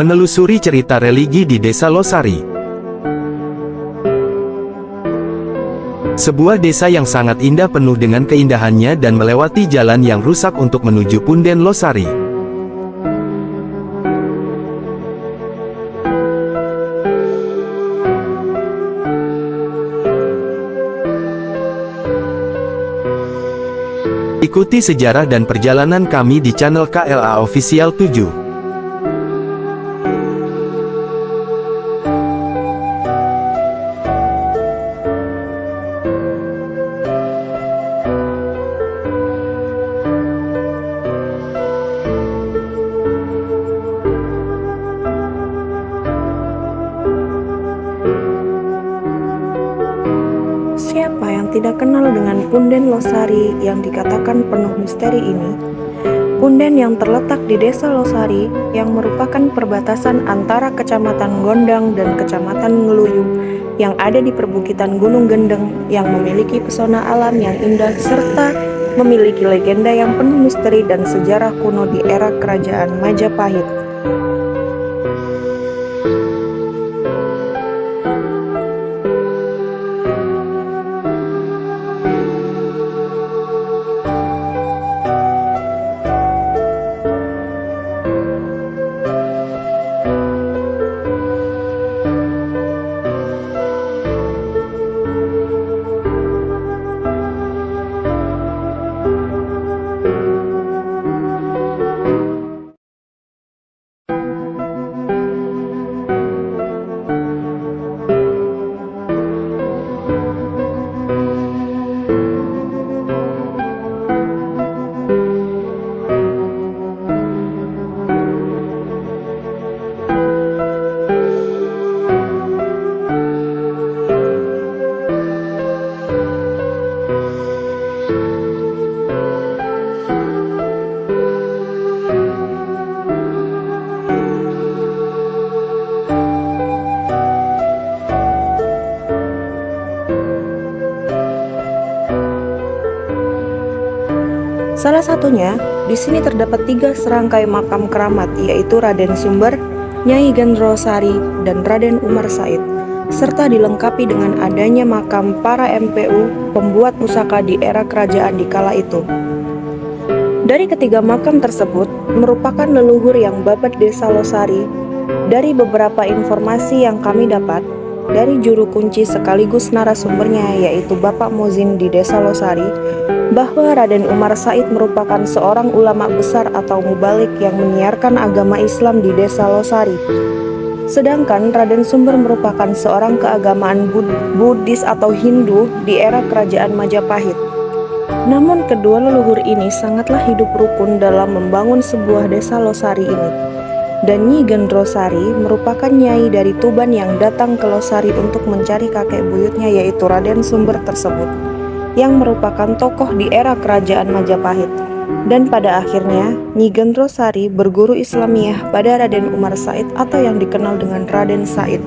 Menelusuri cerita religi di Desa Losari. Sebuah desa yang sangat indah penuh dengan keindahannya dan melewati jalan yang rusak untuk menuju Punden Losari. Ikuti sejarah dan perjalanan kami di channel KLA Official 7. Siapa yang tidak kenal dengan Punden Losari yang dikatakan penuh misteri ini? Punden yang terletak di Desa Losari yang merupakan perbatasan antara Kecamatan Gondang dan Kecamatan Ngeluyu yang ada di perbukitan Gunung Gendeng yang memiliki pesona alam yang indah serta memiliki legenda yang penuh misteri dan sejarah kuno di era Kerajaan Majapahit. Salah satunya, di sini terdapat 3 serangkai makam keramat, yaitu Raden Sumber, Nyai Gendrosari, dan Raden Umar Said, serta dilengkapi dengan adanya makam para MPU pembuat pusaka di era kerajaan di kala itu. Dari ketiga makam tersebut, merupakan leluhur yang babat Desa Losari. Dari beberapa informasi yang kami dapat, dari juru kunci sekaligus narasumbernya yaitu Bapak Mozin di Desa Losari, bahwa Raden Umar Said merupakan seorang ulama besar atau mubalik yang menyiarkan agama Islam di Desa Losari. Sedangkan Raden Sumber merupakan seorang keagamaan Buddhis atau Hindu di era Kerajaan Majapahit. Namun kedua leluhur ini sangatlah hidup rukun dalam membangun sebuah Desa Losari ini. Dan Nyi Gendrosari merupakan nyai dari Tuban yang datang ke Losari untuk mencari kakek buyutnya yaitu Raden Sumber tersebut, yang merupakan tokoh di era Kerajaan Majapahit. Dan pada akhirnya, Nyi Gendrosari berguru Islamiyah pada Raden Umar Said atau yang dikenal dengan Raden Said.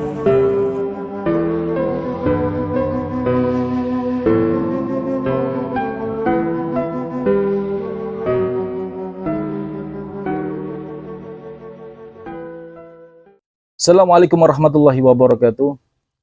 Assalamualaikum warahmatullahi wabarakatuh.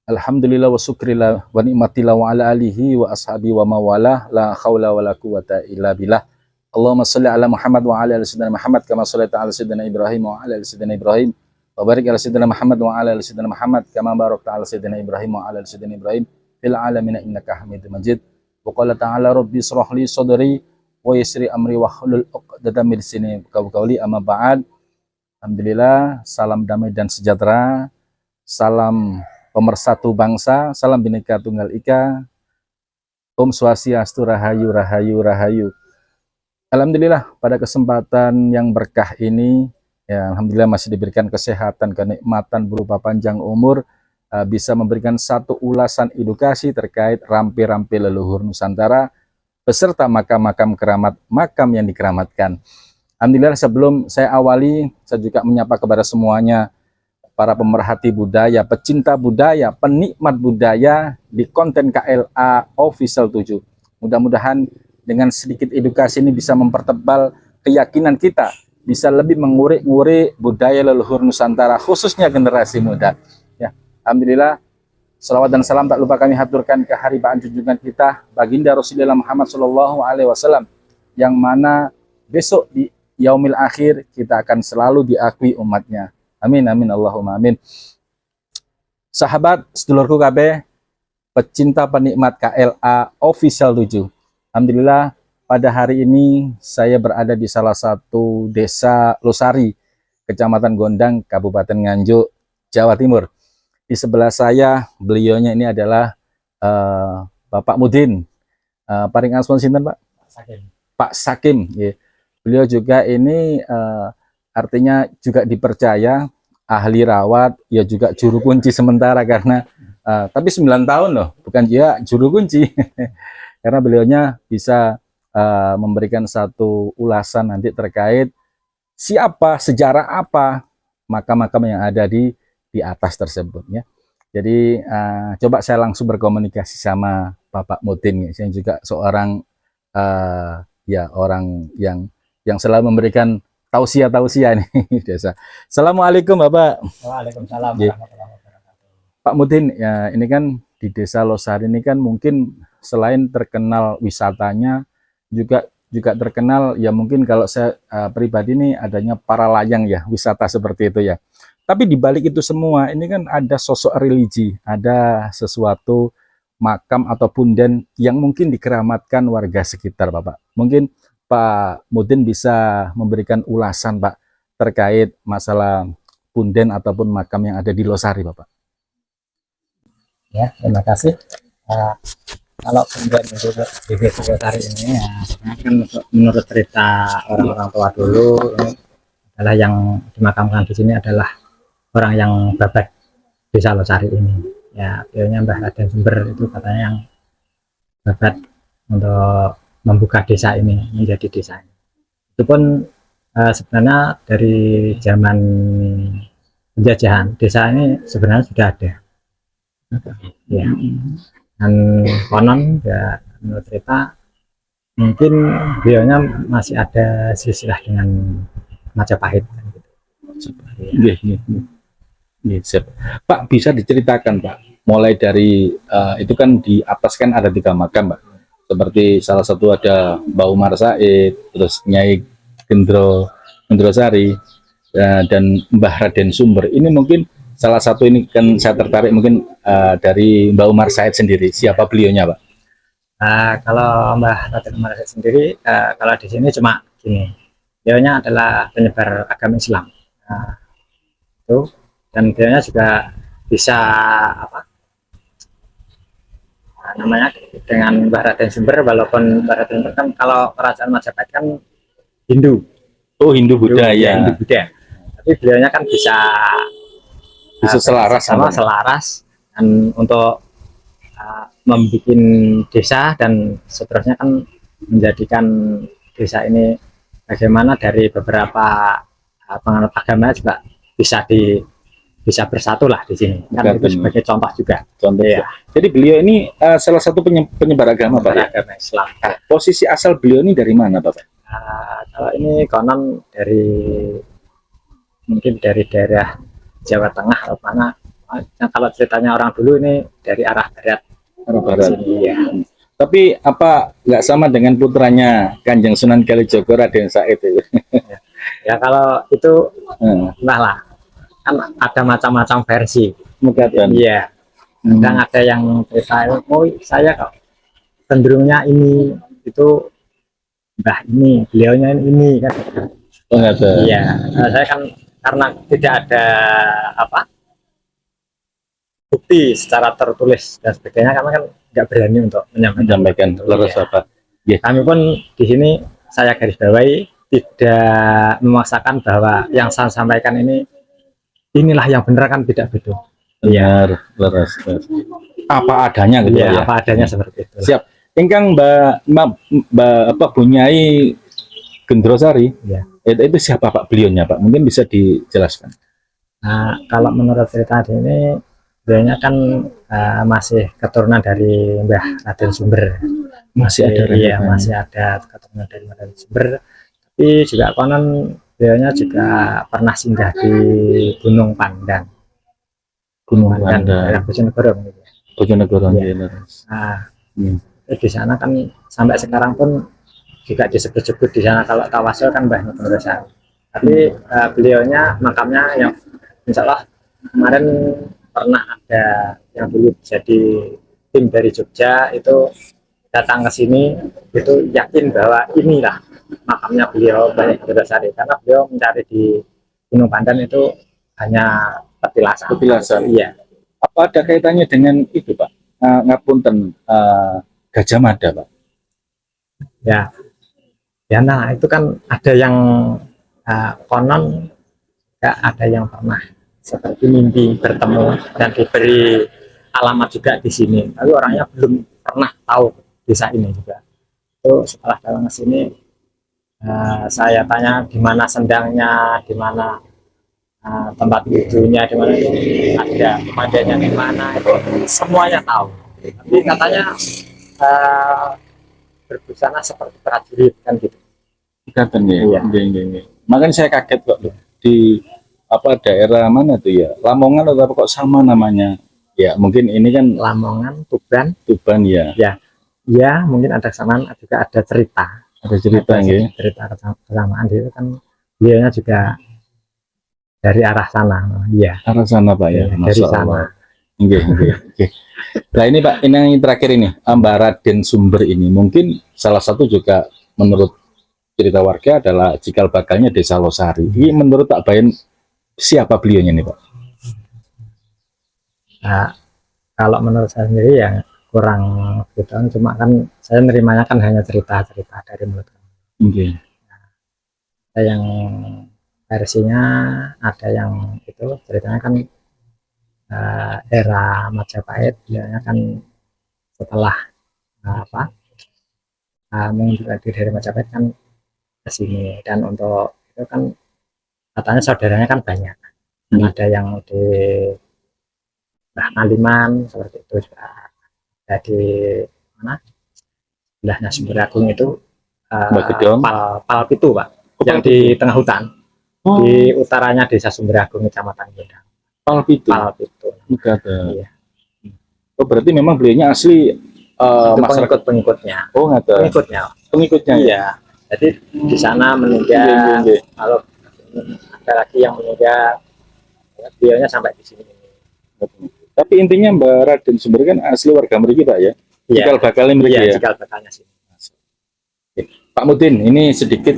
Alhamdulillah wa syukrillah wa ni'matillah wa ala alihi wa ashabi wa mawalah la khawla wa la quwata illa billah. Allahumma salli ala Muhammad wa ala ali sayyidina Muhammad kama shallaita ala sayyidina Ibrahim wa ala ali sayyidina Ibrahim wa barik ala sayyidina Muhammad wa ala ali sayyidina Muhammad kama barakta ala sayyidina Ibrahim wa ala ali sayyidina Ibrahim fil alamin innaka Hamidum Majid. Wa qala ta'ala rabbi shrah li sadri wa yassir amri wa hlul 'uqdatam min lisani qawli amma ba'd. Alhamdulillah, salam damai dan sejahtera, salam pemersatu bangsa, salam Bhinneka Tunggal Ika, Om Swastiastu, Rahayu, Rahayu, Rahayu. Alhamdulillah, pada kesempatan yang berkah ini, ya, alhamdulillah masih diberikan kesehatan, kenikmatan berupa panjang umur, bisa memberikan satu ulasan edukasi terkait rampi-rampi leluhur Nusantara, beserta makam-makam keramat, makam yang dikeramatkan. Alhamdulillah, sebelum saya awali, saya juga menyapa kepada semuanya, para pemerhati budaya, pecinta budaya, penikmat budaya di konten KLA Official 7. Mudah-mudahan dengan sedikit edukasi ini bisa mempertebal keyakinan kita bisa lebih mengurik-ngurik budaya leluhur Nusantara, khususnya generasi muda. Ya, alhamdulillah. Salawat dan salam tak lupa kami haturkan ke haribaan junjungan kita, baginda Rasulullah Muhammad SAW, yang mana besok di yaumil akhir kita akan selalu diakui umatnya. Amin, amin, Allahumma amin. Sahabat, sedulurku KB, pecinta penikmat KLA Official 7. Alhamdulillah, pada hari ini saya berada di salah satu desa Losari, Kecamatan Gondang, Kabupaten Nganjuk, Jawa Timur. Di sebelah saya, beliaunya ini adalah Bapak Mudin. Paring asma sinten, Pak? Sakim. Pak Sakim. Ya. Beliau juga ini artinya juga dipercaya ahli rawat, ya juga juru kunci sementara karena tapi 9 tahun loh, bukan dia juru kunci. Karena beliaunya bisa memberikan satu ulasan nanti terkait siapa, sejarah apa makam-makam yang ada di atas tersebut ya. Jadi coba saya langsung berkomunikasi sama Bapak Mudin ya. Saya juga seorang ya orang yang selalu memberikan tausiah nih desa. Assalamualaikum Bapak. Waalaikumsalam Ya. warahmatullahi wabarakatuh. Pak Mudin ya, ini kan di desa Losari ini kan mungkin selain terkenal wisatanya juga terkenal ya, mungkin kalau saya pribadi ini adanya para layang ya, wisata seperti itu ya. Tapi di balik itu semua ini kan ada sosok religi, ada sesuatu makam atau punden yang mungkin dikeramatkan warga sekitar, Bapak. Mungkin Pak Mudin bisa memberikan ulasan, Pak, terkait masalah punden ataupun makam yang ada di Losari, Bapak. Ya, terima kasih. Kalau kemudian untuk di desa Losari ini ya, sebenarnya kan menurut cerita orang-orang tua dulu ini adalah yang dimakamkan di sini adalah orang yang babat desa Losari ini. Ya, beliaunya Mbah Raden Sumber itu katanya yang babat untuk membuka desa ini menjadi desa ini. Itu pun sebenarnya dari zaman penjajahan desa ini sebenarnya sudah ada. Ya. Dan konon ya menurut cerita mungkin beliaunya masih ada silsilah dengan Majapahit. Siap. Pak, bisa diceritakan Pak, mulai dari itu kan di atas kan ada 3 makam Pak, seperti salah satu ada Mbah Umar Said, terus Nyai Gendrosari dan Mbah Raden Sumber. Ini mungkin salah satu, ini kan saya tertarik mungkin dari Mbah Umar Said sendiri, siapa beliaunya Pak? Kalau Mbah Raden Umar Said sendiri, kalau di sini cuma gini, beliaunya adalah penyebar agama Islam. Itu, dan beliaunya juga bisa apa namanya dengan Mbah Raden Sumber, walaupun Mbah Raden Sumber kan kalau kerajaan Majapahit kan Hindu. Oh, Hindu Buddha ya. Hindu Buddha. Tapi beliaunya kan bisa selaras sama selaras dan untuk membuat desa dan seterusnya kan menjadikan desa ini bagaimana dari beberapa penganut agama juga bisa bersatu lah di sini kan. Itu sebagai contoh juga. Contoh ya. Jadi beliau ini salah satu penyebar agama Pak. Agama Islam. Posisi asal beliau ini dari mana Bapak? Kalau ini konon mungkin dari daerah Jawa Tengah atau mana. Kalau ceritanya orang dulu ini dari arah barat. Arah barat. Sini, ya. Tapi apa nggak sama dengan putranya Kanjeng Sunan Kalijaga Raden Said itu? Ya kalau itu entahlah, kan ada macam-macam versi. Mungkin. Iya. Kadang ada yang cerita, oh saya kok cenderungnya ini, itu Mbah ini, beliaunya ini kan. Oh, ada. Iya, saya kan karena tidak ada bukti secara tertulis dan sebagainya, karena kan nggak berani untuk menyampaikan leres Bapak. Yeah. Kami pun di sini saya garis bawahi tidak memaksakan bahwa yang saya sampaikan inilah yang benar, kan tidak betul. Benar, leres. Apa adanya gitu ya. Apa adanya seperti itu. Siap. Ingkang Mbak Bunyai Gendrosari, ya. Itu siapa Pak beliaunya Pak? Mungkin bisa dijelaskan. Nah, kalau menurut cerita ini, beliaunya kan masih keturunan dari Mbah Raden Sumber. Masih ada. Iya, masih ada keturunan dari Raden Sumber. Tapi juga konon beliaunya juga pernah singgah di Gunung Pandan. Gunung Pandan, daerah Pandan, Bojonegoro gitu. Bojonegoro. Iya. Iya. Nah, Hmm. terus di sana kan sampai sekarang pun juga disebut-sebut di sana kalau tawasul kan Mbah Nugeng Rosari. Tapi beliaunya makamnya yang insya Allah kemarin pernah ada yang dulu jadi tim dari Jogja itu datang ke sini, itu yakin bahwa inilah makamnya beliau Mbah Nugeng Rosari, karena beliau mencari di Gunung Pandan itu hanya petilasan. Petilasan. Iya. Apa ada kaitannya dengan itu, Pak? Ngapunten, Gajah Mada, Pak? Ya, ya, nah itu kan ada yang konon ya, ada yang pernah seperti mimpi bertemu dan diberi alamat juga di sini. Tapi orangnya belum pernah tahu desa ini juga. Itu setelah datang ke sini, saya tanya di mana sendangnya, di mana tempat wudhunya, di mana ada pemandiannya, di mana itu semuanya tahu. Tapi katanya berbusana seperti prajurit kan gitu. Ikatan ya. Iya. Iya. Makanya saya kaget kok di apa daerah mana tuh ya? Lamongan atau apa kok sama namanya? Ya mungkin ini kan Lamongan, Tuban, Tuban ya. ya mungkin ada kesamaan, juga ada cerita. Ada cerita ya. Cerita kesamaan itu kan beliaunya juga dari arah sana. Iya. Arah sana Pak ya. Dari Masya sana. Allah. Oke. Nah ini Pak, ini yang terakhir ini, Mbah Raden Sumber ini mungkin salah satu juga menurut cerita warga adalah cikal bakalnya Desa Losari. Ini menurut Pak Bayan siapa beliaunya nih Pak? Nah, kalau menurut saya sendiri ya kurang gitu, cuma kan saya nerimanya kan hanya cerita-cerita dari mulut. Oke. Ada yang versinya, ada yang itu ceritanya kan era Majapahit, biasanya kan setelah mengundurkan diri dari Majapahit kan ke sini, dan untuk itu kan katanya saudaranya kan banyak. Ada yang di Mbah Kaliman seperti itu juga, ada di mana sebelahnya Sumber Agung itu Pal Pitu Pak, yang di tengah hutan. Di utaranya Desa Sumber Agung, Kecamatan Gondang. Pal Pitu. Iya. Oh berarti memang beliaunya asli masyarakat pengikutnya. Oh nggak tahu. Pengikutnya. Iya. Jadi di sana meninggal. Kalau ada lagi yang meninggal, beliaunya sampai di sini. Tapi intinya Mbah Raden Sumber kan asli warga mereka Pak ya. Cikal bakalnya mereka ya. Cikal bakalnya sih. Pak Mudin, ini sedikit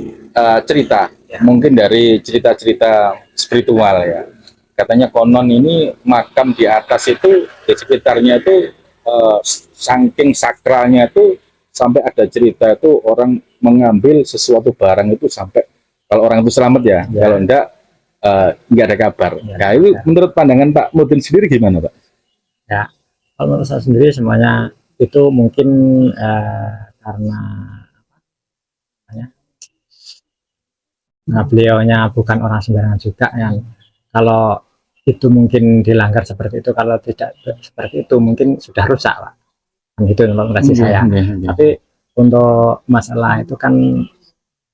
cerita, mungkin dari cerita-cerita spiritual ya. Katanya konon ini makam di atas itu di sekitarnya itu saking sakralnya itu sampai ada cerita itu orang mengambil sesuatu barang itu sampai kalau orang itu selamat ya, kalau enggak nggak ada kabar. Nah itu menurut pandangan Pak Mudin sendiri gimana Pak? Ya, kalau menurut saya sendiri semuanya itu mungkin karena beliaunya bukan orang sembarangan juga yang kalau itu mungkin dilanggar seperti itu, kalau tidak seperti itu mungkin sudah rusak Pak, kan gitu menurut versi saya. Tapi untuk masalah itu kan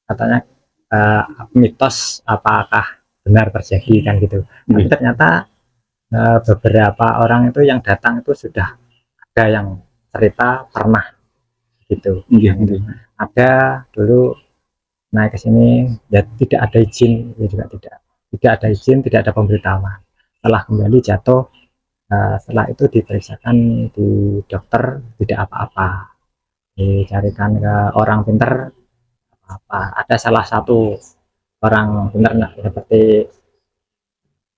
katanya mitos apakah benar terjadi kan gitu. Tapi ternyata beberapa orang itu yang datang itu sudah ada yang cerita pernah gitu. Ada dulu naik ke sini ya tidak ada izin, ya juga tidak ada izin, tidak ada pemberitahuan. Setelah kembali jatuh, setelah itu diperiksakan di dokter tidak apa-apa, dicarikan ke orang pinter apa. Ada salah satu orang pinter seperti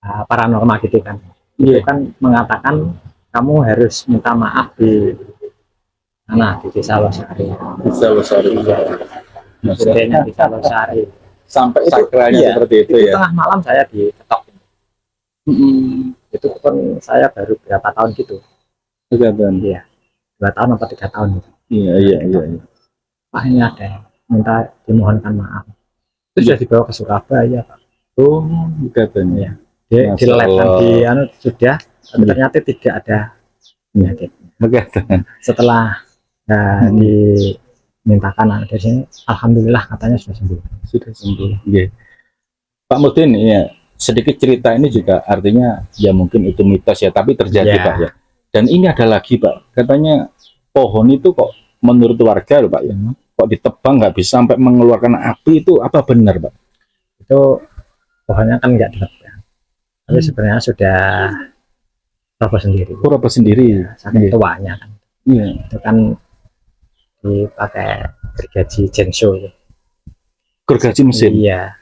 paranormal gitu kan, itu kan mengatakan kamu harus minta maaf di mana, di Desa Losari. Desa Losari. Maksudnya Desa Losari. Sampai sakralnya seperti itu ya. Tengah malam saya diketok. Itu pun saya baru berapa tahun gitu. 3 tahun. Iya. 2 tahun atau 3 tahun gitu. Iya. Pak ini ada yang minta dimohonkan maaf. Itu sudah dibawa ke Surabaya Pak. Oh, 3 tahun ya. Di lab sudah, ternyata tidak ada penyakit. Setelah dimintakan dari sini, alhamdulillah katanya sudah sembuh. Sudah sembuh. Pak Mudin, ya sedikit cerita ini juga artinya ya mungkin itu mitos ya, tapi terjadi Ya. Pak ya. Dan ini ada lagi Pak, katanya pohon itu kok menurut warga loh Pak ya, kok ditebang nggak bisa sampai mengeluarkan api, itu apa benar Pak? Itu pohonnya kan nggak ditebang, tapi sebenarnya sudah roboh sendiri. Apa sendiri? Saking Iya. tuanya kan. Iya. Itu kan dipakai gergaji Genso. Gergaji mesin. Iya.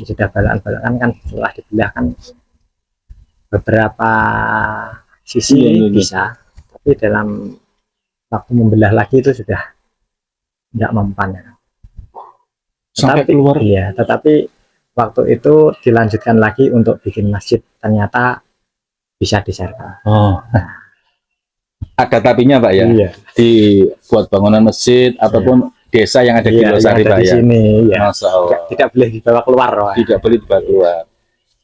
Sudah balan-balan kan setelah dibelah kan beberapa sisi Iya. bisa, tapi dalam waktu membelah lagi itu sudah nggak mempan ya. Sampai Tetapi- keluar. Iya, tetapi waktu itu dilanjutkan lagi untuk bikin masjid, ternyata bisa diserahkan. Oh. Ada tapinya Pak ya, Iya. dibuat bangunan masjid ataupun desa yang ada di Iya, Losari yang ada Pak di ya. sini, ya. Masya Allah. Tidak boleh dibawa keluar, Wak. Tidak boleh dibawa keluar.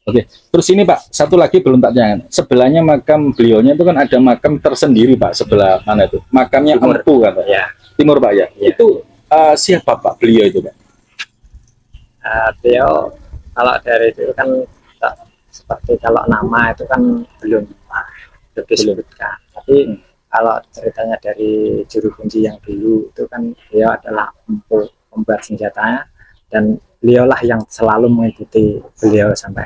Oke, terus ini Pak, satu lagi belum tak tanyakan. Sebelahnya makam beliaunya itu kan ada makam tersendiri Pak, sebelah mana itu? Makamnya Timur. Empu kan Pak? Ya, Timur Pak ya? Iya. Itu siapa Pak beliau itu Pak? beliau kalau dari itu kan seperti kalau nama itu kan belum disebutkan. Tapi kalau ceritanya dari juru kunci yang dulu itu kan beliau adalah empu, pembuat senjatanya, dan beliaulah yang selalu mengikuti beliau sampai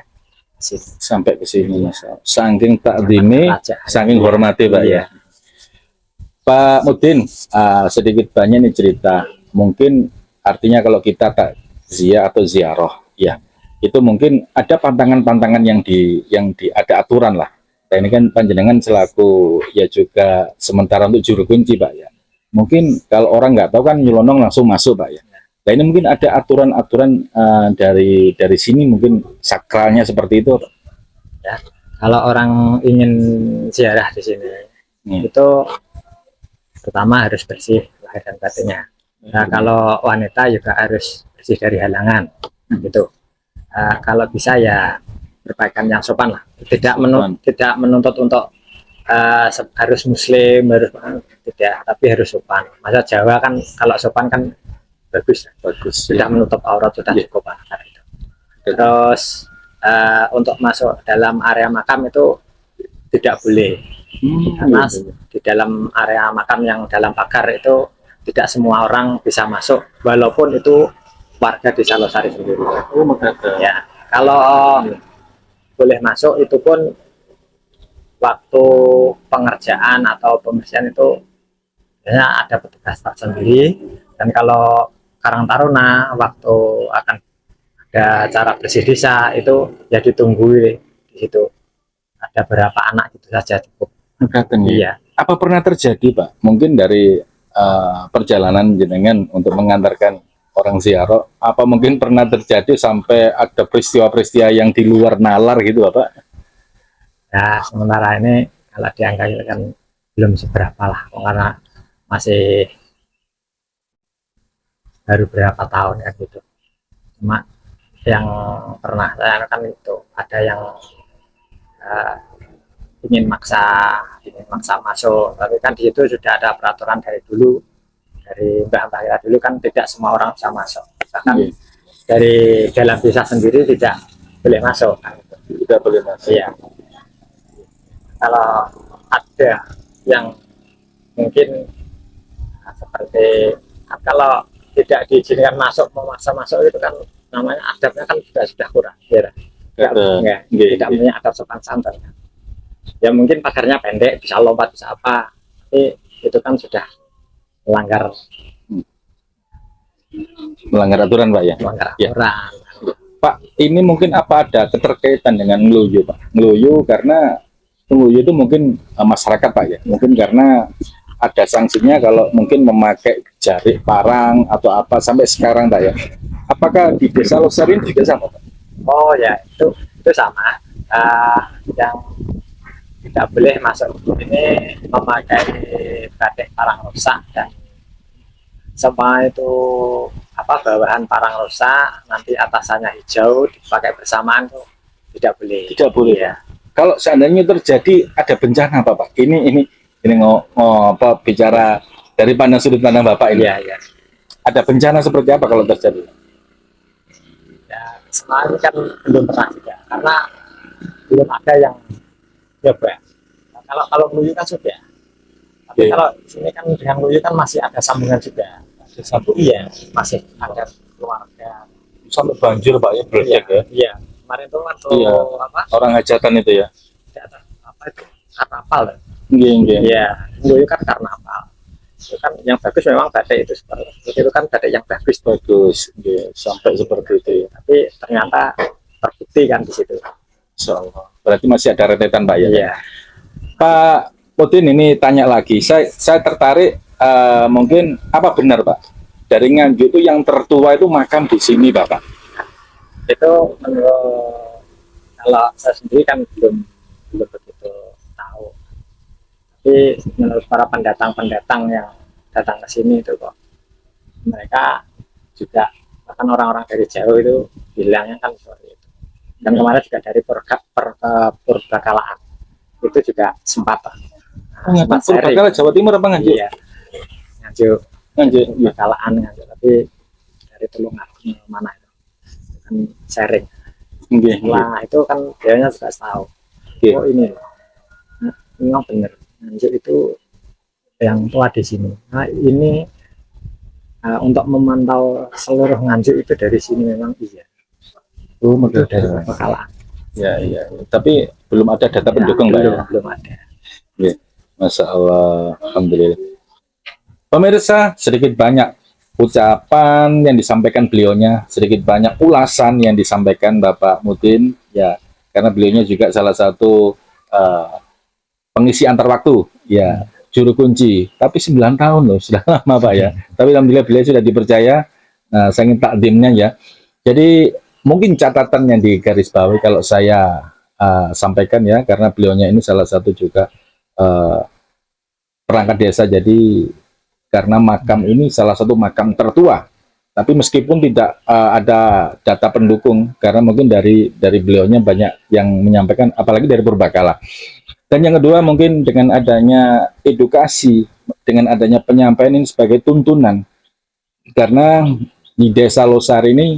ke sini. Sampai ke sini Masya Allah. Saking takdimi, Raja. saking hormati Pak Iya. ya. Pak Mudin, sedikit banyak nih cerita. Mungkin artinya kalau kita takziah atau ziarah, ya itu mungkin ada pantangan-pantangan yang ada aturan lah. Nah, ini kan panjenengan selaku ya juga sementara untuk juru kunci Pak ya. Mungkin kalau orang nggak tahu kan nyelonong langsung masuk Pak ya. Nah ini mungkin ada aturan-aturan dari sini mungkin sakralnya seperti itu Pak. Kalau orang ingin ziarah di sini, itu pertama harus bersih lahir dan batinnya. Nah, kalau wanita juga harus bersih dari halangan, gitu. Kalau bisa ya berpakaian yang sopan lah. Tidak menuntut untuk harus muslim, harus tidak, tapi harus sopan. Masa Jawa kan kalau sopan kan bagus, sudah menutup aurat, sudah Iya. cukup lah, itu. Terus untuk masuk dalam area makam itu tidak boleh, karena di dalam area makam yang dalam pagar itu tidak semua orang bisa masuk, walaupun itu warga desa Losari sendiri. Oh, menghadap. Ya, kalau boleh masuk itu pun waktu pengerjaan atau pembersihan itu biasanya ada petugas tersendiri, dan kalau Karang Taruna waktu akan ada acara bersih desa itu ya ditunggu di situ, ada berapa anak gitu saja cukup. Menghadap, ya. Iya. Apa pernah terjadi Pak? Mungkin dari perjalanan jenengan untuk mengantarkan orang ziarah, apa mungkin pernah terjadi sampai ada peristiwa-peristiwa yang di luar nalar gitu Pak? Ya, sementara ini kalau diangkat itu kan belum seberapa lah, karena masih baru berapa tahun ya gitu. Cuma yang pernah saya kan itu ada yang ingin maksa masuk, tapi kan di situ sudah ada peraturan dari dulu, dari mbah-mbah kita dulu kan tidak semua orang bisa masuk, bahkan Iya. dari dalam desa sendiri tidak boleh masuk kan. Tidak boleh masuk. Iya. Kalau ada yang mungkin seperti kalau tidak diizinkan masuk, memaksa masuk itu kan namanya adabnya kan sudah kurang, ya. Tidak punya adab sopan santun. Ya mungkin pagarnya pendek, bisa lompat, bisa apa, tapi itu kan sudah melanggar Melanggar aturan Pak ya. Ya. aturan. Pak, ini mungkin apa ada keterkaitan dengan ngeluyu Pak? Ngeluyu karena ngeluyu itu mungkin masyarakat Pak ya. Mungkin karena ada sanksinya kalau mungkin memakai jarik parang atau apa sampai sekarang Pak ya. Apakah di desa Losari juga sama Pak? Oh ya, itu sama. Yang tidak boleh masuk ini memakai batik parang rusak, dan semua itu bawahan parang rusak, nanti atasannya hijau dipakai bersamaan itu tidak boleh. Tidak boleh. Ya. Kalau seandainya terjadi ada bencana apa Pak? Ini bicara dari sudut pandang Bapak ini. Iya, iya. Ada bencana seperti apa kalau terjadi? Ya, sebenarnya kan belum pernah juga karena belum ada yang coba. Nah, kalau Luyu kan sudah, tapi Oke. kalau sini kan dengan Luyu kan masih ada sambungan juga. Sambung Iya, masih ada keluarga. sampai banjir Pak ya, Iya, meledak ya. iya. Kemarin tuh waktu Iya. apa? Orang hajatan itu ya. Apa itu? Karnaval. Nggih, nggih. Iya, Luyu kan karnaval. Itu kan yang bagus memang batik itu seperti itu kan batik yang bagus tuh. Bagus, nggih. Sampai seperti itu ya. Tapi ternyata terbukti kan di situ. Insyaallah. Berarti masih ada rentetan Pak ya. Iya. Pak Udin, ini tanya lagi. Saya tertarik, mungkin apa benar Pak? Dari Nganjuk itu yang tertua itu makam di sini Bapak. Itu menurut kalau saya sendiri kan belum begitu tahu. Tapi menurut para pendatang yang datang ke sini itu kok mereka juga bahkan orang-orang dari jauh itu bilangnya kan seperti itu. Dan kemarin juga dari Purbakalaan itu juga sempat. Sempat sharing. Purbakala Jawa Timur apa Nganjuk? Iya, Nganjuk Nganjuk. Iya. Bakalaan Nganjuk, tapi dari Tulungagung mana itu kan sharing. Nggih, nggih. Nah itu kan biasanya juga tahu. Iya. Oh ini, nah, memang benar. Nganjuk itu yang tua di sini. Nah ini untuk memantau seluruh Nganjuk itu dari sini memang iya. Oh, Itu dari modern. Bakalaan. Ya, iya. Tapi belum ada data pendukung Pak ya. Belum ada. Masya Allah, Alhamdulillah. Pemirsa, sedikit banyak ucapan yang disampaikan beliaunya, sedikit banyak ulasan yang disampaikan Bapak Mudin, ya, karena beliaunya juga salah satu pengisi antar waktu, ya, juru kunci. Tapi 9 tahun loh, sudah lama Pak ya. Tapi alhamdulillah beliau sudah dipercaya, saya ingin takdimnya ya. Jadi mungkin catatan yang digarisbawahi kalau saya sampaikan ya, karena beliaunya ini salah satu juga perangkat desa, jadi karena makam ini salah satu makam tertua, tapi meskipun tidak ada data pendukung, karena mungkin dari beliaunya banyak yang menyampaikan, apalagi dari Purbakala. Dan yang kedua mungkin dengan adanya edukasi, dengan adanya penyampaian ini sebagai tuntunan, karena di Desa Losari ini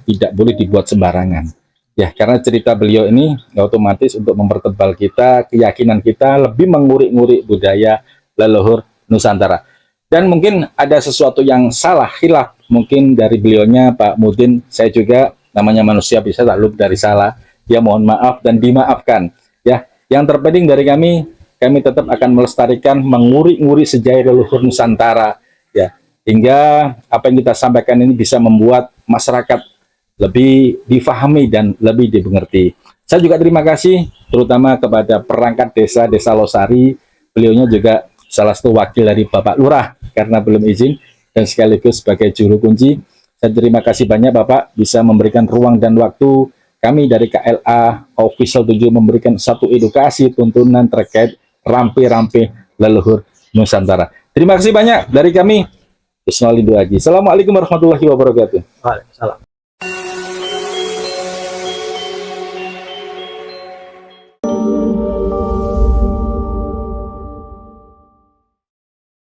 tidak boleh dibuat sembarangan. Ya, karena cerita beliau ini otomatis untuk mempertebal kita, keyakinan kita lebih mengurik-ngurik budaya leluhur Nusantara. Dan mungkin ada sesuatu yang salah, khilaf mungkin dari beliaunya Pak Mudin. Saya juga namanya manusia bisa takluk dari salah. Ya mohon maaf dan dimaafkan. Ya, yang terpenting dari kami tetap akan melestarikan, mengurik-ngurik sejarah leluhur Nusantara. Ya, hingga apa yang kita sampaikan ini bisa membuat masyarakat lebih difahami dan lebih dimengerti. Saya juga terima kasih terutama kepada perangkat desa Losari. Beliaunya juga salah satu wakil dari Bapak Lurah karena belum izin dan sekaligus sebagai juru kunci. Saya terima kasih banyak Bapak bisa memberikan ruang dan waktu kami dari KLA Official 7 memberikan satu edukasi tuntunan terkait rampe-rampe leluhur Nusantara. Terima kasih banyak dari kami. Assalamualaikum warahmatullahi wabarakatuh. Waalaikumsalam.